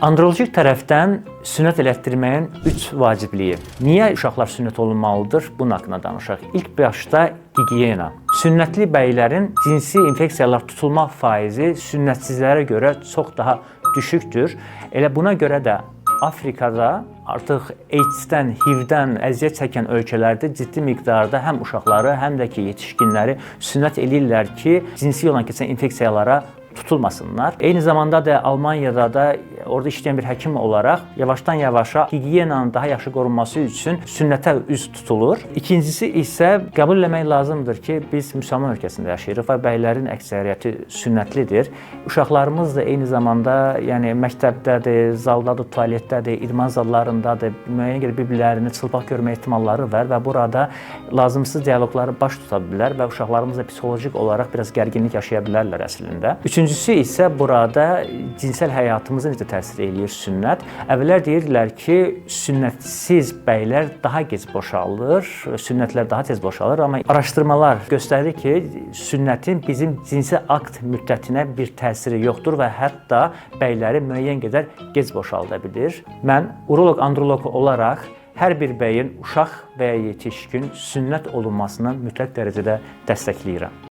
Androlojik tərəfdən sünnət elətdirməyin 3 vacibliyi. Niyə uşaqlar sünnət olunmalıdır? Bunun haqqında danışaq. İlk başda gigiyena. Sünnətli bəylərin cinsi infeksiyalar tutulma faizi sünnətsizlərə görə çox daha düşükdür. Elə buna görə də Afrikada artıq AIDS-dən, HIV-dən əziyyət çəkən ölkələrdə ciddi miqdarda həm uşaqları, həm də ki yetişkinləri sünnət eləyirlər ki, cinsi yolla keçən infeksiyalara tutulmasınlar. Eyni zamanda da Almaniyada da orada işləyən bir həkim olaraq yavaşdan-yavaşa gigiyenanın daha yaxşı qorunması üçün sünnətə üz tutulur. İkincisi isə qəbul etmək lazımdır ki, biz müsəlman ölkəsində yaşayırıq və bəylərin əksəriyyəti sünnətlidir. Uşaqlarımız da eyni zamanda, yəni məktəbdədir, zaldadır, tualetdədir, idman zallarındadır, müəyyən qədər bir-birlərini çılpaq görmə ehtimalları var və burada lazımsız dialoqları baş tuta bilər və uşaqlarımız da psixolojik olaraq biraz gərginlik yaşaya bilərlər əslində. Üçüncüsü isə burada cinsel həyatımıza necə təsir eləyir sünnət. Əvvəllər deyirdilər ki, sünnətsiz bəylər daha gec boşalır, sünnətlər daha tez boşalır, amma araşdırmalar göstərir ki, sünnətin bizim cinsi akt müddətinə bir təsiri yoxdur və hətta bəyləri müəyyən qədər gec boşalda bilir. Mən uroloq, androloq olaraq hər bir bəyin uşaq və ya yetişkin sünnət olunmasını mütləq dərəcədə dəstəkləyirəm.